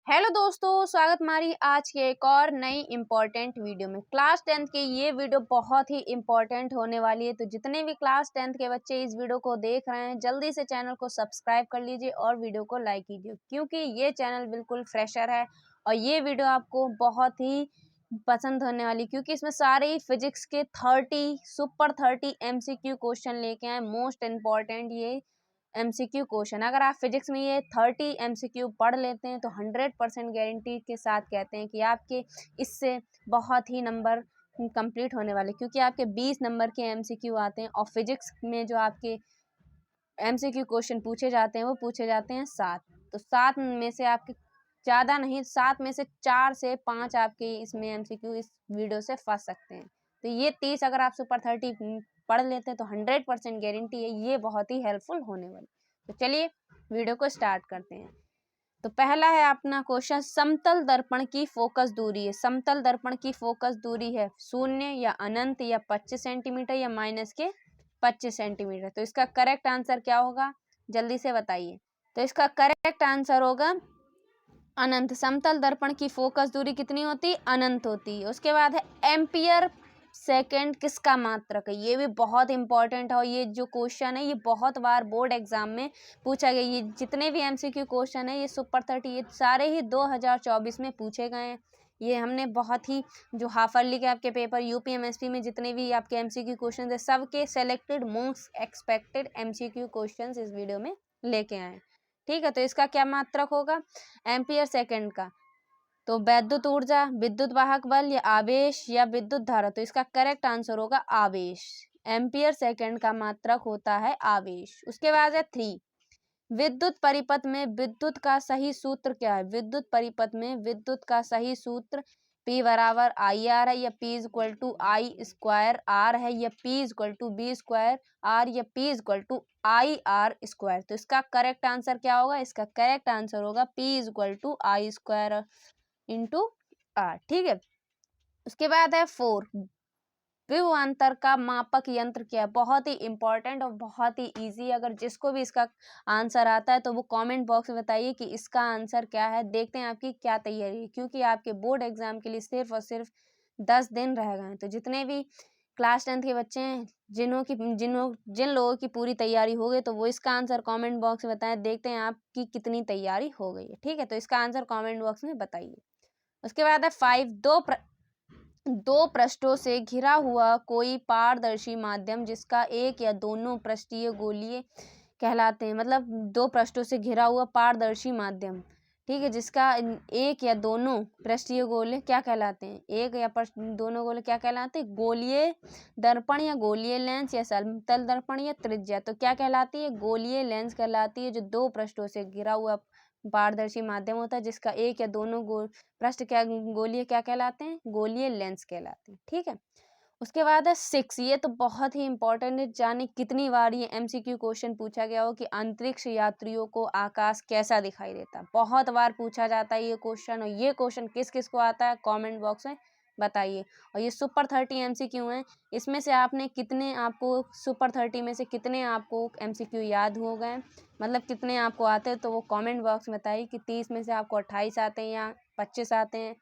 Hello दोस्तों, स्वागत हमारी आज के एक और नई इम्पोर्टेंट वीडियो में। क्लास 10th की ये वीडियो बहुत ही इम्पोर्टेंट होने वाली है, तो जितने भी क्लास 10th के बच्चे इस वीडियो को देख रहे हैं जल्दी से चैनल को सब्सक्राइब कर लीजिए और वीडियो को लाइक कीजिए, क्योंकि ये चैनल बिल्कुल फ्रेशर है और ये वीडियो आपको बहुत ही पसंद होने वाली, क्योंकि इसमें सारे ही फिजिक्स के 30 सुपर 30 MCQ क्वेश्चन लेके आए। मोस्ट इम्पॉर्टेंट ये MCQ क्वेश्चन, अगर आप फिजिक्स में ये 30 MCQ पढ़ लेते हैं तो 100% गारंटी के साथ कहते हैं कि आपके इससे बहुत ही नंबर कंप्लीट होने वाले, क्योंकि आपके 20 नंबर के MCQ आते हैं और फिजिक्स में जो आपके MCQ क्वेश्चन पूछे जाते हैं वो पूछे जाते हैं 7। तो 7 में से आपके ज़्यादा नहीं, 7 में से 4 से 5 आपके इसमें MCQ इस वीडियो से फंस सकते हैं। तो ये 30 अगर आप सुपर 30 पढ़ लेते हैं तो 100% गारंटी है ये बहुत ही हेल्पफुल होने वाली। तो चलिए वीडियो को स्टार्ट करते हैं। तो पहला है अपना क्वेश्चन, समतल दर्पण की फोकस दूरी है। समतल दर्पण की फोकस दूरी है 0 या अनंत या 25 सेंटीमीटर या माइनस के 25 सेंटीमीटर। तो इसका करेक्ट आंसर क्या होगा, जल्दी से बताइए। तो इसका करेक्ट आंसर होगा अनंत। समतल दर्पण की फोकस दूरी कितनी होती है, अनंत होती है। उसके बाद है एम्पियर सेकंड किसका मात्रक है। ये भी बहुत इंपॉर्टेंट है और ये जो क्वेश्चन है ये बहुत बार बोर्ड एग्जाम में पूछा गया। ये जितने भी MCQ क्वेश्चन है ये सुपर 30 ये सारे ही 2024 में पूछे गए हैं। ये हमने बहुत ही जो हाफ ईयरली के आपके पेपर UPMSP में जितने भी आपके MCQ क्वेश्चन है सबके selected most expected MCQ question इस वीडियो में लेके आए। ठीक है, तो इसका क्या मात्रक होगा, एम्पियर सेकंड का। तो वैद्युत ऊर्जा, विद्युत वाहक बल या आवेश या विद्युत धारा। तो इसका करेक्ट आंसर होगा आवेश। एम्पियर सेकंड का मात्रक होता है आवेश। उसके बाद है 3, विद्युत परिपथ में विद्युत का सही सूत्र क्या है। विद्युत परिपथ में विद्युत का सही सूत्र P बराबर IR है या P equal to I square R है या P equal to B square R या P equal to IR square. तो इसका करेक्ट आंसर क्या होगा, इसका करेक्ट आंसर होगा P equal to I square into R। ठीक है, उसके बाद है 4, विभवांतर का मापक यंत्र क्या है। बहुत ही इंपॉर्टेंट और बहुत ही इजी, अगर जिसको भी इसका आंसर आता है तो वो कमेंट बॉक्स में बताइए कि इसका आंसर क्या है। देखते हैं आपकी क्या तैयारी है, क्योंकि आपके बोर्ड एग्जाम के लिए सिर्फ और सिर्फ 10 दिन रह गए हैं। तो जितने भी क्लास 10th के बच्चे हैं जिन लोगों की पूरी तैयारी हो गई तो वो इसका आंसर कॉमेंट बॉक्स में बताएं। देखते हैं आपकी कितनी तैयारी हो गई है। ठीक है, तो इसका आंसर कॉमेंट बॉक्स में बताइए। उसके बाद है 5, दो पृष्ठों से घिरा हुआ कोई पारदर्शी माध्यम जिसका एक या दोनों पृष्ठीय गोलीय कहलाते हैं। मतलब 2 पृष्ठों से घिरा हुआ पारदर्शी माध्यम, ठीक है, जिसका एक या दोनों पृष्ठीय गोले क्या कहलाते हैं, एक या दोनों गोले क्या कहलाते हैं, गोलीय दर्पण या गोलीय लेंस या समतल दर्पण या त्रिज्या। तो क्या कहलाती है, गोलीय लेंस कहलाती है, जो 2 पृष्ठों से घिरा हुआ पारदर्शी माध्यम होता है जिसका एक या दोनों पृष्ठ क्या गोलीय क्या कहलाते हैं, गोलीय लेंस कहलाते हैं। ठीक है, उसके बाद है 6, ये तो बहुत ही इंपॉर्टेंट है। जाने कितनी बार ये MCQ क्वेश्चन पूछा गया हो कि अंतरिक्ष यात्रियों को आकाश कैसा दिखाई देता है। बहुत बार पूछा जाता है ये क्वेश्चन, और ये क्वेश्चन किस किस को आता है कमेंट बॉक्स में बताइए। और ये सुपर 30 MCQ हैं, इसमें से आपने कितने, आपको सुपर 30 में से कितने आपको MCQ याद हो गए, मतलब कितने आपको आते हैं, तो वो कमेंट बॉक्स में बताइए कि 30 में से आपको 28 आते हैं या 25 आते हैं।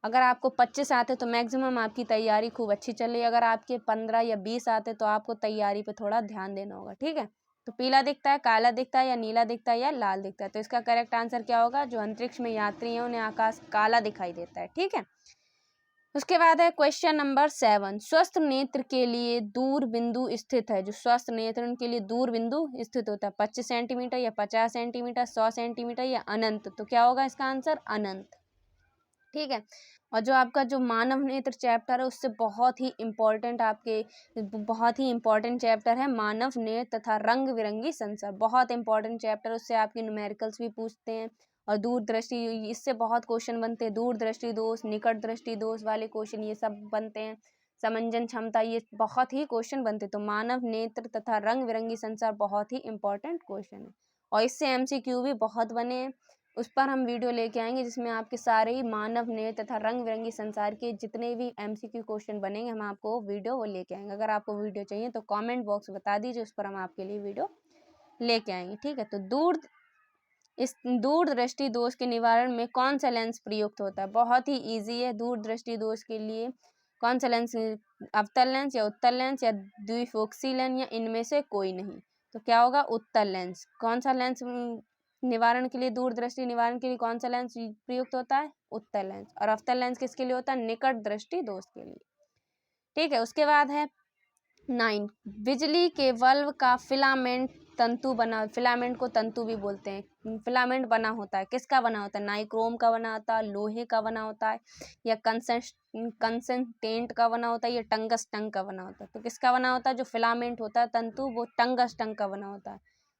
अगर आपको 25 आते तो मैक्सिमम आपकी तैयारी खूब अच्छी चल रही है। अगर आपके 15 या 20 आते तो आपको तैयारी पे थोड़ा ध्यान देना होगा। ठीक है, तो पीला दिखता है, काला दिखता है या नीला दिखता है या लाल दिखता है। तो इसका करेक्ट आंसर क्या होगा, जो अंतरिक्ष में यात्री हैं उन्हें आकाश काला दिखाई देता है। ठीक है, उसके बाद है क्वेश्चन नंबर 7, स्वस्थ नेत्र के लिए दूर बिंदु स्थित है। जो स्वस्थ नेत्र उनके लिए दूर बिंदु स्थित होता है 25 सेंटीमीटर या 50 सेंटीमीटर 100 सेंटीमीटर या अनंत। तो क्या होगा इसका आंसर, अनंत। ठीक है, और जो आपका जो मानव नेत्र चैप्टर है उससे बहुत ही इम्पोर्टेंट चैप्टर है मानव नेत्र तथा रंग बिरंगी संसार। बहुत इंपॉर्टेंट चैप्टर, उससे आपके न्यूमेरिकल्स भी पूछते हैं और दूरदृष्टि, इससे बहुत क्वेश्चन बनते हैं। दूरदृष्टि दोष, निकट दृष्टि दोष वाले क्वेश्चन ये सब बनते हैं। समंजन क्षमता, ये बहुत ही क्वेश्चन बनते हैं। तो मानव नेत्र तथा रंग बिरंगी संसार बहुत ही इंपॉर्टेंट क्वेश्चन है और इससे MCQ भी बहुत बने हैं। उस पर हम वीडियो लेके आएंगे जिसमें आपके सारे ही मानव नेत्र तथा रंग बिरंगी संसार के जितने भी MCQ क्वेश्चन बनेंगे हम आपको वीडियो वो लेके आएंगे। अगर आपको वीडियो चाहिए तो कमेंट बॉक्स बता दीजिए, उस पर हम आपके लिए वीडियो लेके आएंगे। ठीक है, तो इस दूरदृष्टि दोष के निवारण में कौन सा लेंस प्रयुक्त होता है? बहुत ही इजी है। दूरदृष्टि दोष के लिए कौन सा लेंस, अवतल लेंस या उत्तल लेंस या द्विफोक्सी लेंस या इनमें से कोई नहीं? तो क्या होगा? उत्तल लेंस। कौन सा लेंस निवारण के लिए, दूरदृष्टि निवारण के लिए कौन सा लेंस प्रयुक्त होता है? उत्तल लेंस। और अवतल लेंस किसके लिए होता है? निकट दृष्टि दोष के लिए। ठीक है। उसके बाद है 9, बिजली के बल्ब का फिलामेंट तंतु बना, फिलामेंट को तंतु भी बोलते हैं, फिलामेंट बना होता है, किसका बना होता है? नाइक्रोम का बना होता है, लोहे का बना होता है, या कंसनटेंट का बना होता है, या टंगस्टन का बना होता है? तो किसका बना होता है? जो फिलामेंट होता है तंतु, वो टंगस्टन का बना होता है।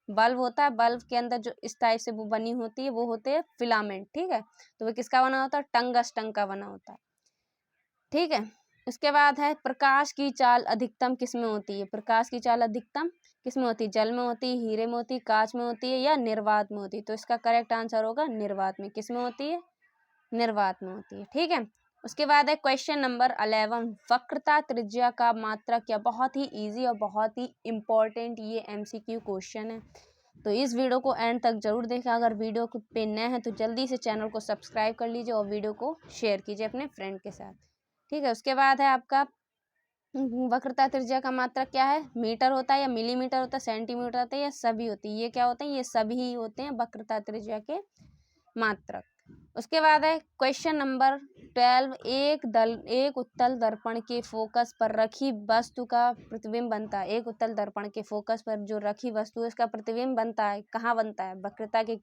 बल्ब होता है, बल्ब के अंदर जो इस टाइप से वो बनी होती है, वो होते हैं फिलामेंट। ठीक है। तो वो किसका बना होता है? टंगस्टन का बना होता है। ठीक है। उसके बाद है प्रकाश की चाल अधिकतम किसमें होती है? प्रकाश की चाल अधिकतम किसमें होती है? जल में होती है, हीरे में होती है, कांच में होती है, या निर्वात में होती है? तो इसका करेक्ट आंसर होगा निर्वात में। किसमें होती है? निर्वात में होती है। ठीक है। उसके बाद है क्वेश्चन नंबर 11, वक्रता त्रिज्या का मात्रक क्या? बहुत ही इजी और बहुत ही इम्पोर्टेंट ये MCQ क्वेश्चन है। तो इस वीडियो को एंड तक जरूर देखें। अगर वीडियो पे नए हैं तो जल्दी से चैनल को सब्सक्राइब कर लीजिए और वीडियो को शेयर कीजिए अपने फ्रेंड के साथ। ठीक है। उसके बाद है आपका वक्रता त्रिज्या का मात्रक क्या है? मीटर होता है, या मिलीमीटर होता है, सेंटीमीटर होता है, या सभी होती है? ये क्या होते हैं? ये सभी ही होते हैं वक्रता त्रिज्या के मात्रक। उसके बाद है क्वेश्चन नंबर 12, एक उत्तल दर्पण के फोकस पर रखी वस्तु का प्रतिबिंब बनता है। एक उत्तल दर्पण के फोकस पर जो रखी वस्तु है उसका प्रतिबिंब बनता है, कहाँ बनता है? वक्रता के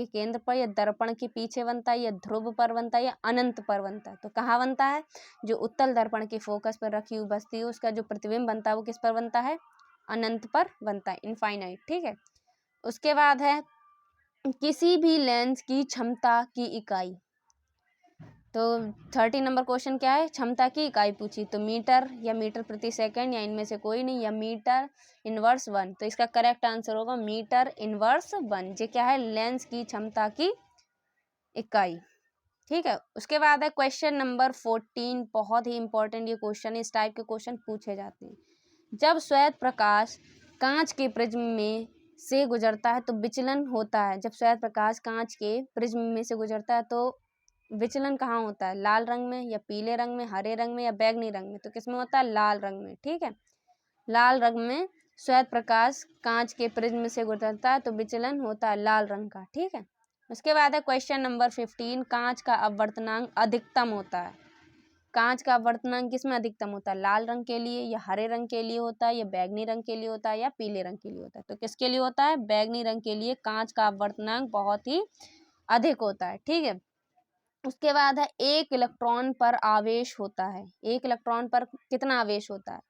केंद्र पर, या दर्पण के पीछे बनता है, या ध्रुव पर बनता है, या अनंत पर बनता है? तो कहाँ बनता है? जो उत्तल दर्पण के फोकस पर रखी हुई वस्तु है उसका जो प्रतिबिंब बनता है वो किस पर बनता है? अनंत पर बनता है, इनफाइनाइट। ठीक है। उसके बाद है किसी भी लेंस की क्षमता की इकाई। तो 30 नंबर क्वेश्चन क्या है? क्षमता की इकाई पूछी। तो मीटर, या मीटर प्रति सेकंड, या इनमें से कोई नहीं, या मीटर इनवर्स 1? तो इसका करेक्ट आंसर होगा मीटर इनवर्स 1। ये क्या है? लेंस की क्षमता की इकाई। ठीक है। उसके बाद है क्वेश्चन नंबर 14, बहुत ही इंपॉर्टेंट ये क्वेश्चन है। इस टाइप के क्वेश्चन पूछे जाते हैं। जब श्वेत प्रकाश कांच के प्रिज्म में से गुजरता है तो विचलन होता है। जब श्वेत प्रकाश कांच के प्रिज्म में से गुजरता है तो विचलन कहाँ होता है? लाल रंग में, या पीले रंग में, हरे रंग में, या बैंगनी रंग में? तो किसमें होता है? लाल रंग में। ठीक है। लाल रंग में श्वेत प्रकाश कांच के प्रिज्म से गुजरता है तो विचलन होता है लाल रंग का। ठीक है। उसके बाद है क्वेश्चन नंबर 15, कांच का अपवर्तनांक अधिकतम होता है। कांच का अपवर्तनांक किसमें अधिकतम होता है? लाल रंग के लिए, या हरे रंग के लिए होता है, या बैंगनी रंग के लिए होता है, या पीले रंग के लिए होता है? तो किसके लिए होता है? बैंगनी रंग के लिए कांच का अपवर्तनांक बहुत ही अधिक होता है। ठीक है। उसके बाद है एक इलेक्ट्रॉन पर आवेश होता है। एक इलेक्ट्रॉन पर कितना आवेश होता है?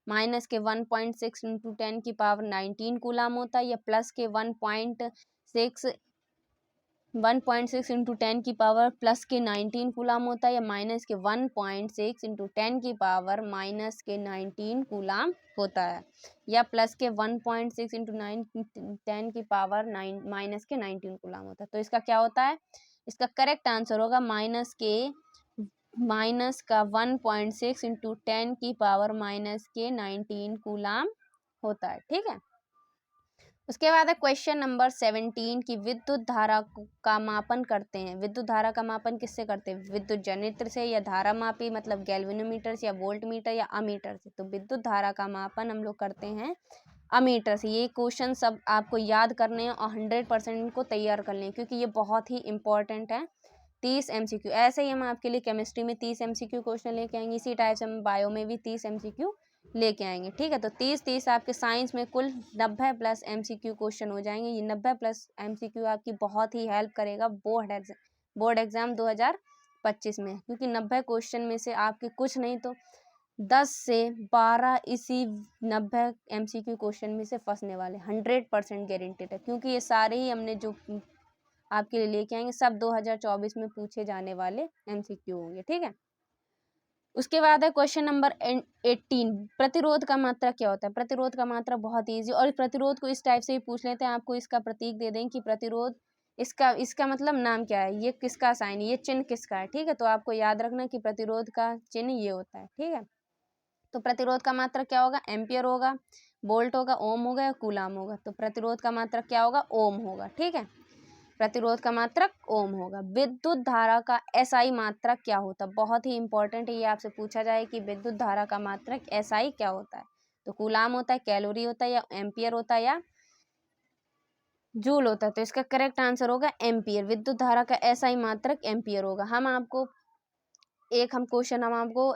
माइनस के 1.6 इंटू 10 की पावर 19 कूलाम होता है, या प्लस के 1.6 इंटू 10 की पावर प्लस के 19 कूलाम होता है, या माइनस के 1.6 इंटू 10 की पावर माइनस के 19 कूलाम होता है, या प्लस के 1.6 इंटू 10 की पावर माइनस के 19 कूलाम होता है? तो इसका क्या होता है? इसका करेक्ट आंसर होगा माइनस का 1.6 इंटू 10 की पावर माइनस के 19 कूलाम होता है। ठीक है। उसके बाद है क्वेश्चन नंबर 17 की विद्युत धारा का मापन करते हैं। विद्युत धारा का मापन किससे करते हैं? विद्युत जनित्र से, या धारा मापी मतलब गैल्वेनोमीटर से, या वोल्ट मीटर, या अमीटर से? तो विद्युत धारा का मापन हम लोग करते हैं अमीटर से। ये क्वेश्चन सब आपको याद करने हैं और 100% को तैयार कर लें क्योंकि ये बहुत ही इंपॉर्टेंट है। 30 MCQ ऐसे ही हम आपके लिए केमिस्ट्री में 30 MCQ क्वेश्चन लेके आएंगे, इसी टाइप से हम बायो में भी 30 MCQ लेके आएंगे। ठीक है। तो 30 आपके साइंस में कुल 90 प्लस MCQ क्वेश्चन हो जाएंगे। ये 90 प्लस MCQ आपकी बहुत ही हेल्प करेगा बोर्ड एग्जाम 2025 में, क्योंकि 90 क्वेश्चन में से आपके कुछ नहीं तो 10 से 12 इसी 90 MCQ क्वेश्चन में से फंसने वाले, 100% गारंटेड है, क्योंकि ये सारे ही हमने जो आपके लिए लेके आएंगे सब 2024 में पूछे जाने वाले MCQ होंगे। ठीक है। उसके बाद है क्वेश्चन नंबर 18, प्रतिरोध का मात्रा क्या होता है? प्रतिरोध का मात्रा बहुत ईजी, और प्रतिरोध को इस टाइप से ही पूछ लेते हैं। आपको इसका प्रतीक दे दें कि प्रतिरोध, इसका मतलब नाम क्या है, ये किसका साइन, ये चिन्ह किसका है? ठीक है। तो आपको याद रखना कि प्रतिरोध का चिन्ह ये होता है। ठीक है। तो प्रतिरोध का मात्रा क्या होगा? एम्पियर होगा। वोल्ट होगा, ओम होगा या कूलाम होगा। तो प्रतिरोध का मात्रक क्या होगा, ओम होगा। ठीक है, प्रतिरोध का मात्रक ओम होगा। विद्युत धारा का एसआई मात्रक क्या होता है, बहुत ही इंपॉर्टेंट है, ये आपसे पूछा जाए कि विद्युत धारा का मात्रक एसआई क्या होता है। तो कूलाम होता है, कैलोरी होता है, या एम्पियर होता है, या जूल होता है। तो इसका करेक्ट आंसर होगा एम्पियर। विद्युत धारा का एसआई मात्रक एम्पियर होगा। हम आपको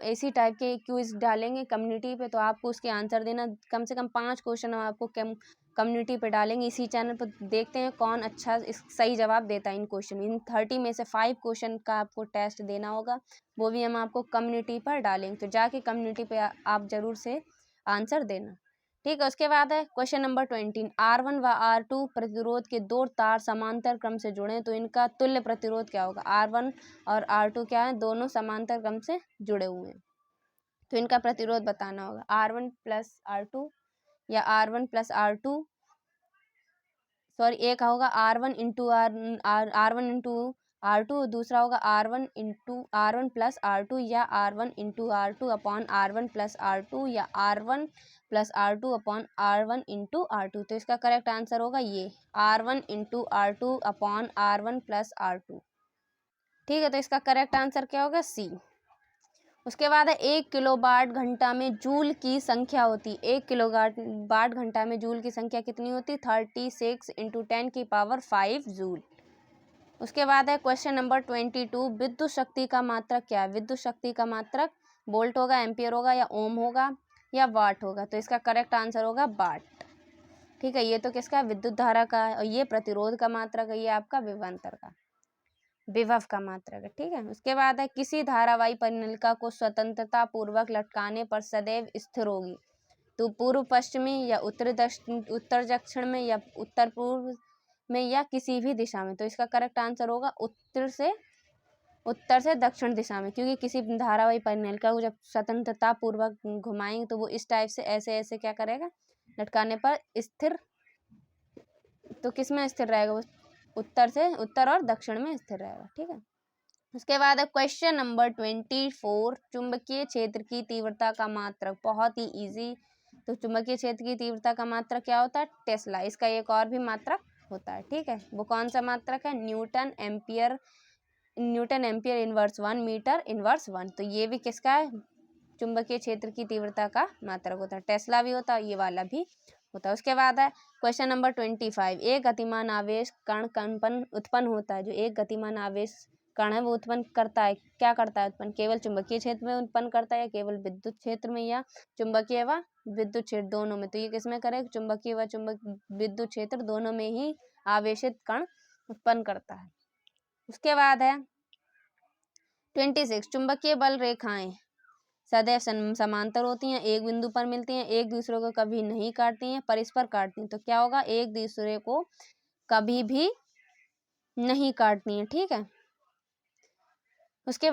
इसी टाइप के क्विज डालेंगे कम्युनिटी पे, तो आपको उसके आंसर देना। कम से कम 5 क्वेश्चन हम आपको कम्युनिटी पे डालेंगे इसी चैनल पर। देखते हैं कौन अच्छा सही जवाब देता है इन क्वेश्चन। इन 30 में से 5 क्वेश्चन का आपको टेस्ट देना होगा, वो भी हम आपको कम्युनिटी पर डालेंगे। तो जाके कम्युनिटी पे आप जरूर से आंसर देना। ठीक है, उसके बाद है क्वेश्चन नंबर 20। R1 व R2 प्रतिरोध के 2 तार समांतर क्रम से जुड़े तो इनका तुल्य प्रतिरोध क्या होगा। R1 और R2 क्या है, दोनों समांतर क्रम से जुड़े हुए हैं, तो इनका प्रतिरोध बताना होगा। R1 प्लस R2 या R1 प्लस R2, सॉरी, एक होगा R1 into R1 into R2, दूसरा होगा R1 प्लस R2 या R1 into R2 upon R1 plus R2 या R1 plus R2 upon R1 into R2। तो इसका करेक्ट आंसर होगा ये R1 into R2 upon R1 plus R2। ठीक है, तो इसका करेक्ट आंसर क्या होगा, सी। उसके बाद है 1 किलोवाट घंटा में जूल की संख्या होती। 1 किलोवाट घंटा में जूल की संख्या कितनी होती, 36 इंटू 10⁵ जूल। उसके बाद है क्वेश्चन नंबर 22। विद्युत शक्ति का मात्रक क्या है। विद्युत शक्ति का मात्रक वोल्ट होगा, एम्पियर होगा, या ओम होगा, या वाट होगा। तो इसका करेक्ट आंसर होगा वाट। ठीक है, ये तो किसका, विद्युत धारा का है, और ये प्रतिरोध का मात्रक है, ये आपका विभवांतर का, विभव का मात्रक है। ठीक है, उसके बाद है किसी धारावाही परिनलिका को स्वतंत्रता पूर्वक लटकाने पर सदैव स्थिर होगी। तो पूर्व पश्चिमी या उत्तर दक्षिण में या उत्तर पूर्व में या किसी भी दिशा में। तो इसका करेक्ट आंसर होगा उत्तर से दक्षिण दिशा में, क्योंकि किसी धारावाही परिनलिका को जब स्वतंत्रता पूर्वक घुमाएंगे तो वो इस टाइप से ऐसे ऐसे क्या करेगा, लटकाने पर स्थिर। तो किस में स्थिर रहेगा, वो उत्तर और दक्षिण में स्थिर रहेगा। ठीक है, उसके बाद है क्वेश्चन नंबर 24। चुंबकीय क्षेत्र की तीव्रता का मात्रक, बहुत ही इजी। तो चुंबकीय क्षेत्र की तीव्रता का मात्रक क्या होता है, टेस्ला। इसका एक और भी मात्रक होता है। ठीक है, वो कौन सा मात्रक है, newton ampere inverse 1 metre inverse 1। तो ये भी किसका है, चुंबकीय क्षेत्र की तीव्रता का मात्रक होता है। टेस्ला भी होता है, ये वाला भी होता है। उसके बाद है क्वेश्चन नंबर 25। एक गतिमान आवेश कण कंपन उत्पन्न होता है। जो एक गतिमान आवेश कण है वो उत्पन्न करता है, क्या करता है उत्पन्न, केवल चुंबकीय क्षेत्र में उत्पन्न करता है या केवल विद्युत क्षेत्र में, या चुंबकीय व विद्युत क्षेत्र दोनों में। तो ये किसमें करेगा, चुंबकीय व विद्युत क्षेत्र दोनों में ही आवेशित कण उत्पन्न करता है। उसके बाद है 26। चुंबकीय बल रेखाएं सदैव समांतर होती हैं, एक बिंदु पर मिलती हैं, एक दूसरे को कभी नहीं काटती हैं, परस्पर काटती हैं। तो क्या होगा, एक दूसरे को कभी भी नहीं काटती हैं। ठीक है, उसके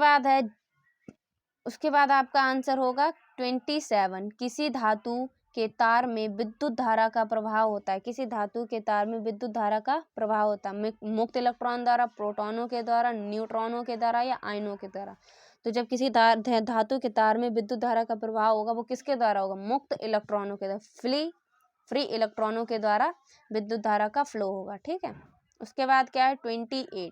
बाद आपका आंसर होगा 27। किसी धातु के तार में विद्युत धारा का प्रभाव होता है। किसी धातु के तार में विद्युत धारा का प्रभाव होता है, मुक्त इलेक्ट्रॉन द्वारा, प्रोटॉनों के द्वारा, न्यूट्रॉनों के द्वारा, या आयनों के द्वारा। तो जब किसी धातु के तार में विद्युत धारा का प्रभाव होगा, वो किसके द्वारा होगा, मुक्त इलेक्ट्रॉनों के द्वारा, फ्री इलेक्ट्रॉनों के द्वारा विद्युत धारा का फ्लो होगा। ठीक है, उसके बाद क्या है 28।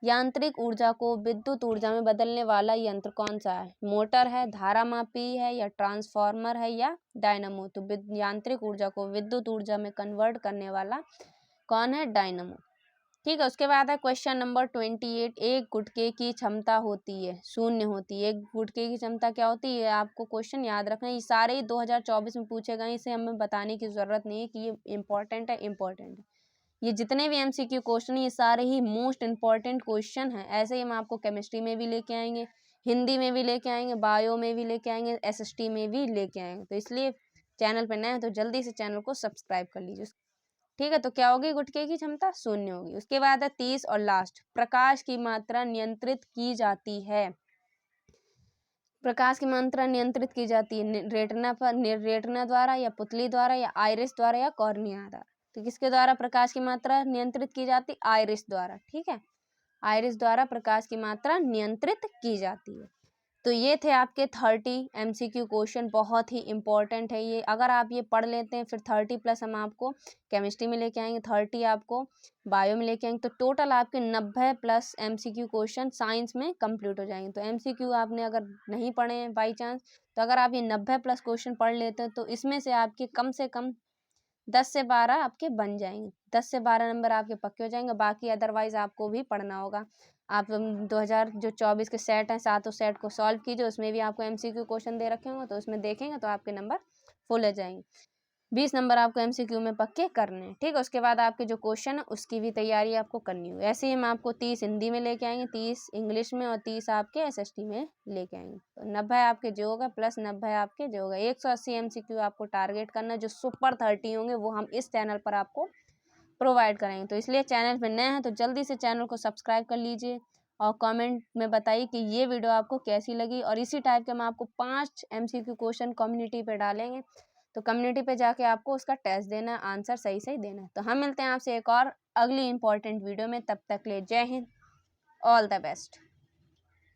यांत्रिक ऊर्जा को विद्युत ऊर्जा में बदलने वाला यंत्र कौन सा है। मोटर है, धारामापी है, या ट्रांसफार्मर है, या डायनामो। तो यांत्रिक ऊर्जा को विद्युत ऊर्जा में कन्वर्ट करने वाला कौन है, डायनामो। ठीक है, उसके बाद है क्वेश्चन नंबर 28। एक गुटके की क्षमता होती है, शून्य होती है। एक गुटके की क्षमता क्या होती है, आपको क्वेश्चन याद रखना है। ये सारे ही 2024 में पूछे गए, इसे हमें बताने की जरूरत नहीं है कि ये इंपॉर्टेंट है। ये जितने भी MCQ क्वेश्चन, ये सारे ही मोस्ट इंपॉर्टेंट क्वेश्चन हैं। ऐसे ही हम आपको केमिस्ट्री में भी लेके आएंगे, हिंदी में भी लेके आएंगे, बायो में भी लेके आएंगे, SST में भी लेके आएंगे। तो इसलिए चैनल पर नए हैं तो जल्दी से चैनल को सब्सक्राइब कर लीजिए। ठीक है, तो क्या होगी, गुटके की क्षमता शून्य होगी। उसके बाद है 30 और लास्ट। प्रकाश की मात्रा नियंत्रित की जाती है। प्रकाश की मात्रा नियंत्रित की जाती है रेटिना द्वारा, या पुतली द्वारा, या आइरिस द्वारा, या कॉर्निया द्वारा। तो किसके द्वारा प्रकाश की मात्रा नियंत्रित की जाती, आइरिस द्वारा। ठीक है, आइरिस द्वारा प्रकाश की मात्रा नियंत्रित की जाती है। तो ये थे आपके 30 MCQ क्वेश्चन, बहुत ही इम्पोर्टेंट है ये। अगर आप ये पढ़ लेते हैं फिर 30+ हम आपको केमिस्ट्री में लेके आएंगे, 30 आपको बायो में लेके आएंगे, तो टोटल आपके 90+ MCQ क्वेश्चन साइंस में कंप्लीट हो जाएंगे। तो MCQ आपने अगर नहीं पढ़े हैं बाई चांस, तो अगर आप ये 90+ क्वेश्चन पढ़ लेते हैं तो इसमें से आपके कम से कम 10 से 12 आपके बन जाएंगे, 10 से 12 नंबर आपके पक्के हो जाएंगे। बाकी अदरवाइज आपको भी पढ़ना होगा। आप 2024 के सेट हैं, सातों सेट को सॉल्व कीजिए, उसमें भी आपको MCQ क्वेश्चन दे रखे होंगे, तो उसमें देखेंगे तो आपके नंबर फुल हो जाएंगे। 20 नंबर आपको MCQ में पक्के करने हैं, ठीक है। उसके बाद आपके जो क्वेश्चन है उसकी भी तैयारी आपको करनी होगी। ऐसे ही हम आपको 30 हिंदी में लेके आएंगे, 30 इंग्लिश में और 30 आपके SST में लेके आएंगे। तो 90 आपके जो होगा प्लस 90 आपके जो होगा, 180 MCQ आपको टारगेट करना है। जो सुपर 30 होंगे वो हम इस चैनल पर आपको प्रोवाइड कराएंगे। तो इसलिए चैनल पर नए हैं तो जल्दी से चैनल को सब्सक्राइब कर लीजिए और कमेंट में बताइए कि ये वीडियो आपको कैसी लगी। और इसी टाइप के हम आपको 5 MCQ क्वेश्चन कम्युनिटी पे डालेंगे, तो कम्युनिटी पे जाके आपको उसका टेस्ट देना है, आंसर सही सही देना है। तो हम मिलते हैं आपसे एक और अगली इंपॉर्टेंट वीडियो में, तब तक ले जय हिंद, ऑल द बेस्ट।